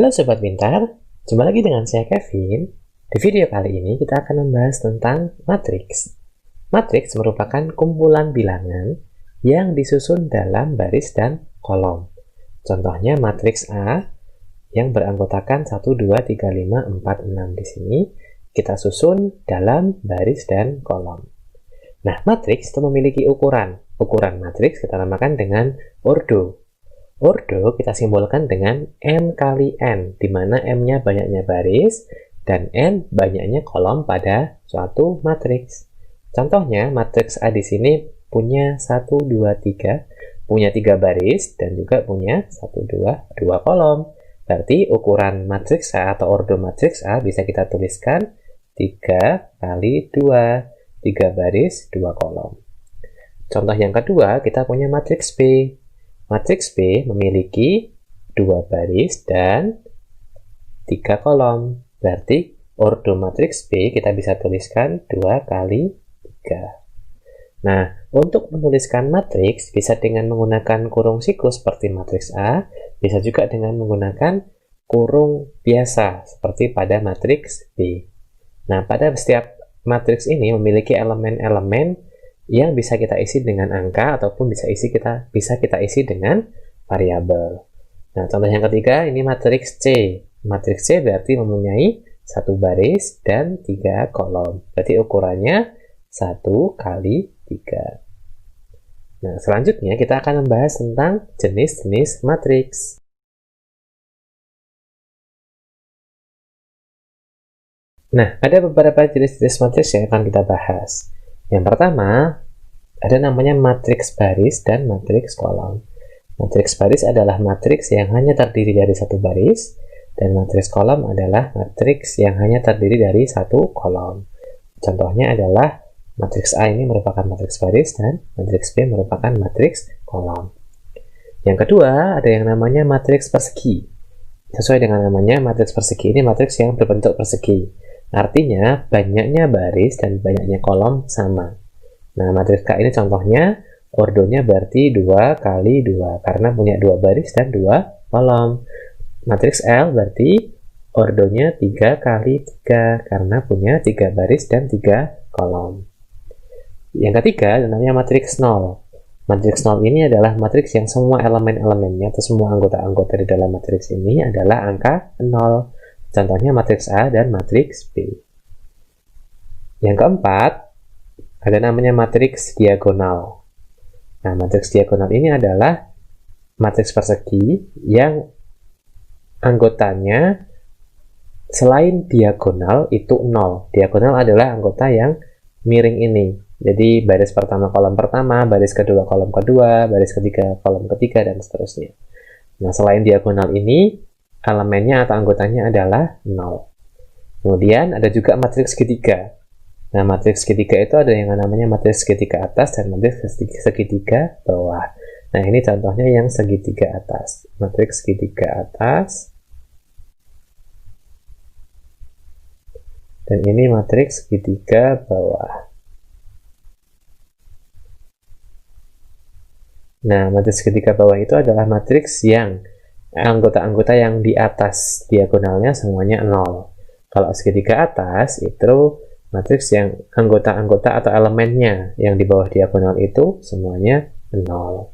Halo Sobat Pintar, jumpa lagi dengan saya Kevin. Di video kali ini kita akan membahas tentang matriks. Matriks merupakan kumpulan bilangan yang disusun dalam baris dan kolom. Contohnya matriks A yang beranggotakan 1, 2, 3, 5, 4, 6 di sini kita susun dalam baris dan kolom. Nah, matriks itu memiliki ukuran. Ukuran matriks kita namakan dengan ordo. Ordo kita simbolkan dengan M kali N, di mana M-nya banyaknya baris dan N banyaknya kolom pada suatu matriks. Contohnya, matriks A di sini punya 1, 2, 3, punya 3 baris dan juga punya 1, 2 kolom. Berarti ukuran matriks A atau ordo matriks A bisa kita tuliskan 3 kali 2, 3 baris, 2 kolom. Contoh yang kedua, kita punya matriks B. Matriks B memiliki 2 baris dan 3 kolom. Berarti ordo matriks B kita bisa tuliskan 2 kali 3. Nah, untuk menuliskan matriks bisa dengan menggunakan kurung siklus seperti matriks A, bisa juga dengan menggunakan kurung biasa seperti pada matriks B. Nah, pada setiap matriks ini memiliki elemen-elemen yang bisa kita isi dengan angka ataupun bisa kita isi dengan variabel. Nah, contoh yang ketiga ini matriks C. Matriks C berarti mempunyai 1 baris dan 3 kolom. Berarti ukurannya 1 kali 3. Nah, selanjutnya kita akan membahas tentang jenis-jenis matriks. Nah, ada beberapa jenis-jenis matriks yang akan kita bahas. Yang pertama, ada namanya matriks baris dan matriks kolom. Matriks baris adalah matriks yang hanya terdiri dari 1 baris, dan matriks kolom adalah matriks yang hanya terdiri dari 1 kolom. Contohnya adalah matriks A ini merupakan matriks baris dan matriks B merupakan matriks kolom. Yang kedua, ada yang namanya matriks persegi. Sesuai dengan namanya, matriks persegi ini matriks yang berbentuk persegi. Artinya, banyaknya baris dan banyaknya kolom sama. Nah, matriks K ini contohnya, ordonya berarti 2 kali 2, karena punya 2 baris dan 2 kolom. Matriks L berarti ordonya 3 kali 3, karena punya 3 baris dan 3 kolom. Yang ketiga, namanya matriks 0. Matriks 0 ini adalah matriks yang semua elemen-elemennya atau semua anggota-anggota di dalam matriks ini adalah angka 0. Contohnya matriks A dan matriks B. Yang keempat, ada namanya matriks diagonal. Nah, matriks diagonal ini adalah matriks persegi yang anggotanya selain diagonal itu 0. Diagonal adalah anggota yang miring ini. Jadi baris pertama kolom pertama, baris kedua kolom kedua, baris ketiga kolom ketiga, dan seterusnya. Nah, selain diagonal ini, elemennya atau anggotanya adalah 0. Kemudian ada juga matriks segitiga. Nah, matriks segitiga itu ada yang namanya matriks segitiga atas dan matriks segitiga bawah. Nah, ini contohnya yang segitiga atas. Matriks segitiga atas. Dan ini matriks segitiga bawah. Nah, matriks segitiga bawah itu adalah matriks yang anggota-anggota yang di atas diagonalnya semuanya 0. Kalau segitiga atas itu matriks yang anggota-anggota atau elemennya yang di bawah diagonal itu semuanya 0.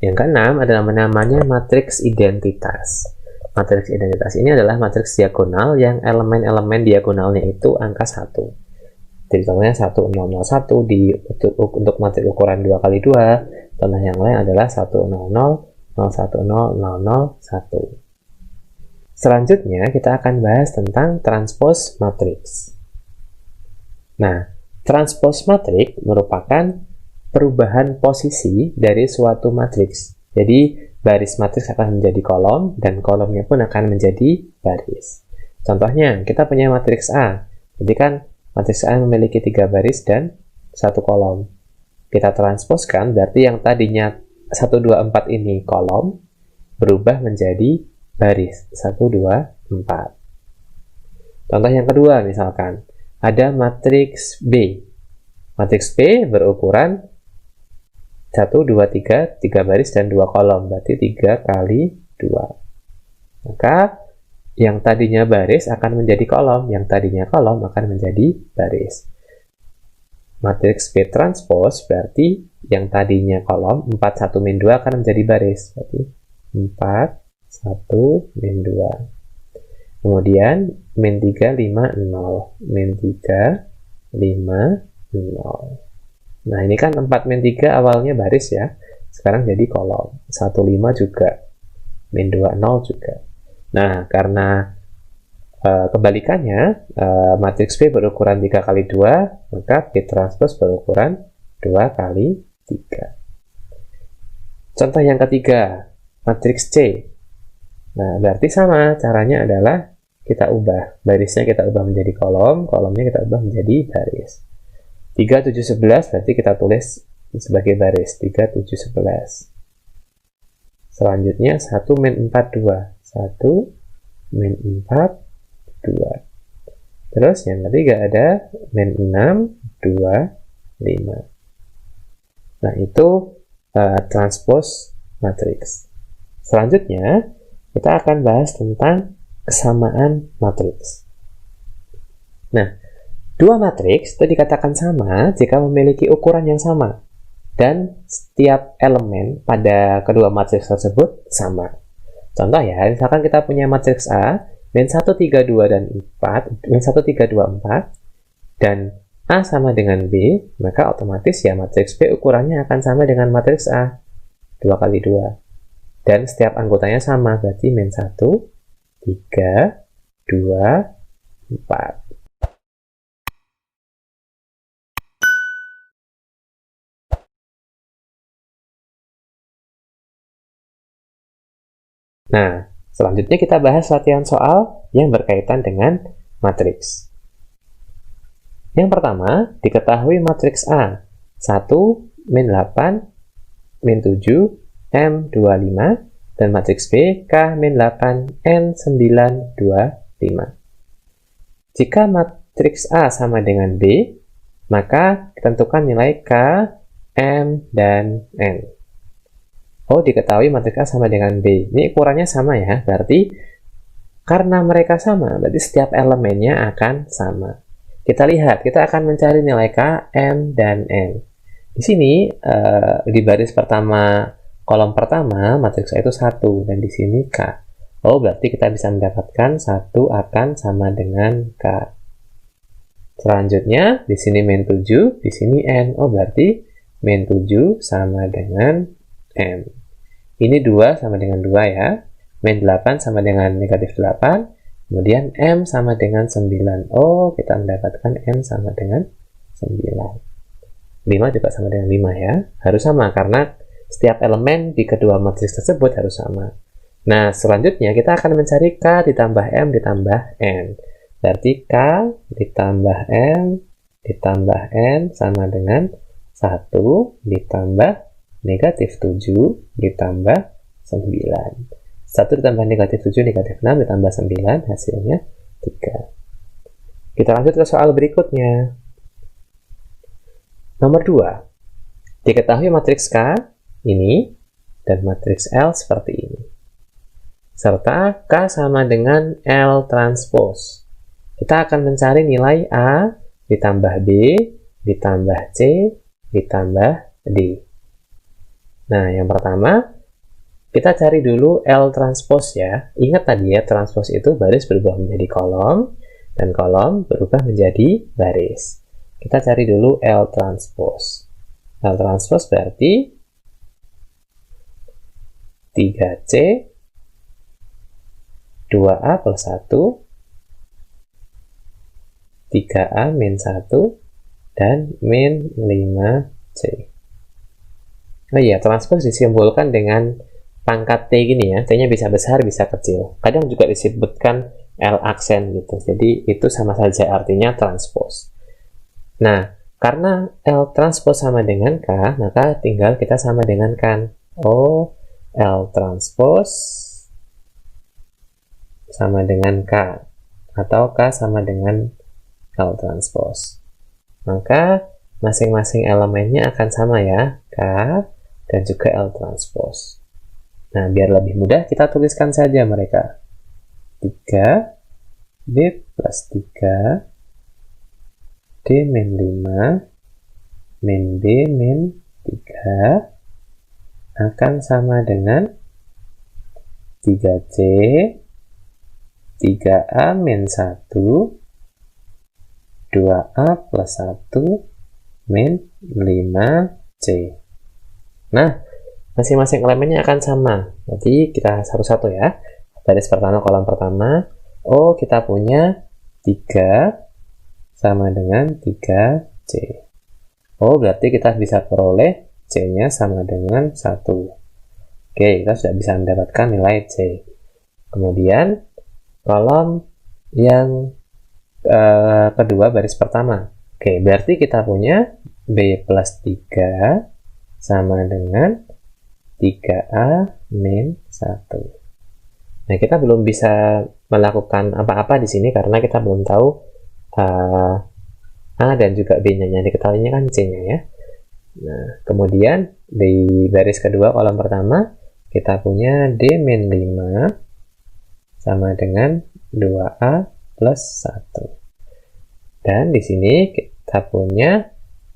Yang keenam ada namanya matriks identitas. Matriks identitas ini adalah matriks diagonal yang elemen-elemen diagonalnya itu angka 1. Jadi contohnya 1, 0, 0, 1 untuk matriks ukuran 2 kali 2. Contoh yang lain adalah 1, 0, 0, 010, 001. Selanjutnya kita akan bahas tentang transpose matriks. Nah, transpose matriks merupakan perubahan posisi dari suatu matriks. Jadi, baris matriks akan menjadi kolom dan kolomnya pun akan menjadi baris. Contohnya, kita punya matriks A. Jadi kan matriks A memiliki 3 baris dan 1 kolom. Kita transposkan berarti yang tadinya 1, 2, 4 ini kolom berubah menjadi baris 1, 2, 4. Contoh yang kedua misalkan ada matriks B. Matriks B berukuran 1, 2, 3 baris dan 2 kolom, berarti 3 kali 2. Maka yang tadinya baris akan menjadi kolom, yang tadinya kolom akan menjadi baris. Matriks P transpose berarti yang tadinya kolom 4, 1, min 2 akan menjadi baris. Berarti 4, 1, min 2. Kemudian min 3, 5, 0. Min 3, 5, 0. Nah, ini kan 4 min 3 awalnya baris ya. Sekarang jadi kolom. 1, 5 juga. Min 2, 0 juga. Nah, karena kebalikannya, matriks P berukuran 3 kali 2, maka P transpose berukuran 2 kali 3. Contoh yang ketiga, matriks C. Nah, berarti sama. Caranya adalah kita ubah. Barisnya kita ubah menjadi kolom, kolomnya kita ubah menjadi baris. 3, 7, 11 berarti kita tulis sebagai baris. 3, 7, 11. Selanjutnya 1, min 4, 2. 1, min 4, 2. Terus yang ketiga ada min 6, 2, 5. Nah, itu transpose matriks. Selanjutnya, kita akan bahas tentang kesamaan matriks. Nah, dua matriks itu dikatakan sama jika memiliki ukuran yang sama dan setiap elemen pada kedua matriks tersebut sama. Contoh ya, misalkan kita punya matriks A, min 1, 3, 2, dan 4, min 1, 3, 2, 4, dan A sama dengan B, maka otomatis ya matriks B ukurannya akan sama dengan matriks A, 2 kali 2. Dan setiap anggotanya sama, berarti min 1, 3, 2, 4. Nah, selanjutnya kita bahas latihan soal yang berkaitan dengan matriks. Yang pertama, diketahui matriks A. 1, min 8, min 7, M 25, dan matriks B, K min 8, N 9, 2, 5. Jika matriks A sama dengan B, maka tentukan nilai K, M, dan N. Oh, diketahui matriks A sama dengan B. Ini ukurannya sama ya, berarti karena mereka sama, berarti setiap elemennya akan sama. Kita lihat, kita akan mencari nilai K, M, dan N. Di sini, di baris pertama, kolom pertama, matriks A itu 1, dan di sini K. Oh, berarti kita bisa mendapatkan 1 akan sama dengan K. Selanjutnya, di sini min 7, di sini N. Oh, berarti min 7 sama dengan M. Ini 2 sama dengan 2 ya. Min 8 sama dengan negatif 8. Kemudian M sama dengan 9. Oh, kita mendapatkan M sama dengan 9. 5 juga sama dengan 5 ya. Harus sama karena setiap elemen di kedua matriks tersebut harus sama. Nah, selanjutnya kita akan mencari K ditambah M ditambah N. Berarti K ditambah M ditambah N sama dengan 1 ditambah negatif 7 ditambah 9. 1 ditambah negatif 7 negatif 6 ditambah 9 hasilnya 3. Kita lanjut ke soal berikutnya. Nomor 2. Diketahui matriks K ini dan matriks L seperti ini. Serta K sama dengan L transpose. Kita akan mencari nilai A ditambah B ditambah C ditambah D. Nah, yang pertama, kita cari dulu L transpose ya. Ingat tadi ya, transpose itu baris berubah menjadi kolom, dan kolom berubah menjadi baris. Kita cari dulu L transpose. L transpose berarti 3C 2A plus 1, 3A min 1, dan min 5C. Oh iya, transpose disimbolkan dengan pangkat T gini ya. T-nya bisa besar, bisa kecil. Kadang juga disebutkan L aksen gitu. Jadi itu sama saja artinya transpose. Nah, karena L transpose sama dengan K, maka tinggal kita sama dengan kan. Oh, L transpose sama dengan K. Atau K sama dengan L transpose. Maka masing-masing elemennya akan sama ya. K dan juga L transpose. Nah, biar lebih mudah kita tuliskan saja mereka. 3, B plus 3, D min 5, min B min 3 akan sama dengan 3C, 3A min 1, 2A plus 1, min 5C. Nah, masing-masing elemennya akan sama. Nanti kita satu-satu ya. Baris pertama, kolom pertama. Oh, kita punya 3 sama dengan 3C. Oh, berarti kita bisa peroleh C-nya sama dengan 1. Oke, kita sudah bisa mendapatkan nilai C. Kemudian, kolom yang kedua, baris pertama. Oke, berarti kita punya B plus 3 sama dengan 3A min 1. Nah, kita belum bisa melakukan apa-apa di sini karena kita belum tahu A dan juga B-nya. Yang diketahuinya kan C-nya ya. Nah, kemudian di baris kedua, kolom pertama, kita punya D min 5 sama dengan 2A plus 1. Dan di sini kita punya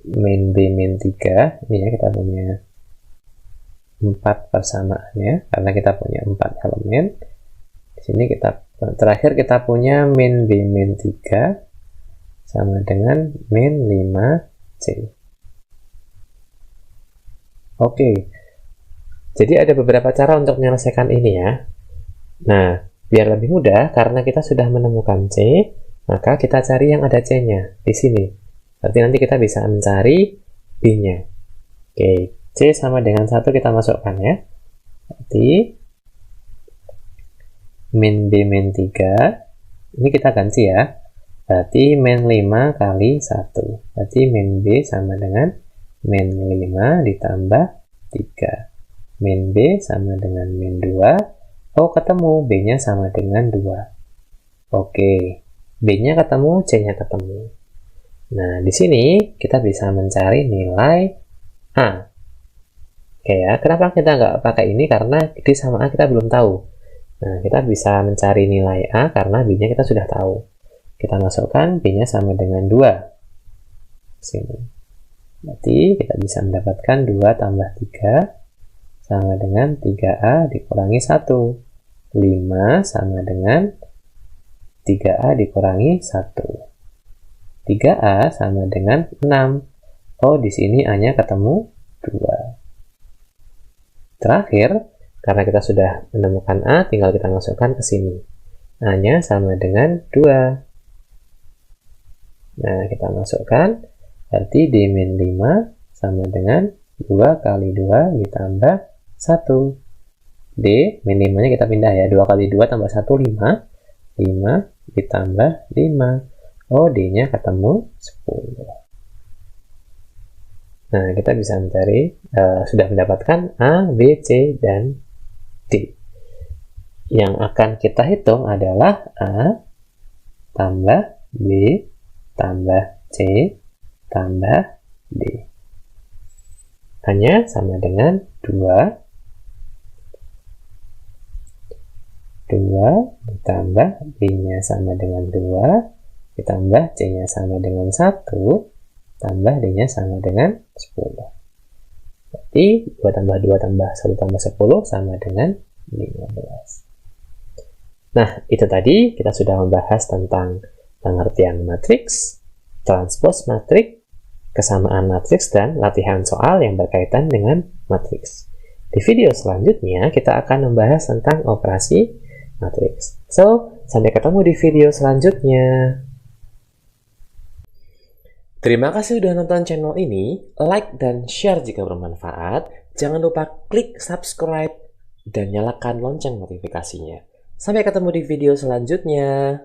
min B min 3. Ini ya, kita punya 4 persamaannya karena kita punya 4 elemen. Di sini terakhir kita punya min B min 3 sama dengan min 5C. Oke, jadi ada beberapa cara untuk menyelesaikan ini ya. Nah, biar lebih mudah, karena kita sudah menemukan C, maka kita cari yang ada C-nya di sini. Berarti nanti kita bisa mencari B-nya. Oke, C sama dengan 1 kita masukkan ya. Berarti min B min 3, ini kita ganti ya. Berarti min 5 kali 1. Berarti min B sama dengan min 5 ditambah 3. Min B sama dengan min 2. Oh, ketemu. B-nya sama dengan 2. Oke. B-nya ketemu, C-nya ketemu. Nah, di sini kita bisa mencari nilai A. Oke ya, kenapa kita nggak pakai ini? Karena D sama A kita belum tahu. Nah, kita bisa mencari nilai A karena B-nya kita sudah tahu. Kita masukkan B-nya sama dengan 2. Sini. Berarti kita bisa mendapatkan 2 tambah 3 sama dengan 3A dikurangi 1. 5 sama dengan 3A dikurangi 1. 3A sama dengan 6. Oh, di sini A-nya ketemu 2. Terakhir, karena kita sudah menemukan A, tinggal kita masukkan ke sini. A-nya sama dengan 2. Nah, kita masukkan, berarti D min 5 sama dengan 2 kali 2 ditambah 1. D, min 5-nya kita pindah ya, 2 kali 2 tambah 1, 5. 5 ditambah 5. Oh, D-nya ketemu 10. Nah, kita bisa mencari, sudah mendapatkan A, B, C, dan D. Yang akan kita hitung adalah A tambah B tambah C tambah D. A-nya sama dengan 2. 2 ditambah B-nya sama dengan 2 ditambah C-nya sama dengan 1 tambah D-nya sama dengan 10. Berarti 2 tambah 2 tambah 1 tambah 10 sama dengan 15. Nah, itu tadi kita sudah membahas tentang pengertian matriks, transpose matriks, kesamaan matriks, dan latihan soal yang berkaitan dengan matriks. Di video selanjutnya, kita akan membahas tentang operasi matriks. So, sampai ketemu di video selanjutnya. Terima kasih sudah nonton channel ini. Like dan share jika bermanfaat. Jangan lupa klik subscribe dan nyalakan lonceng notifikasinya. Sampai ketemu di video selanjutnya.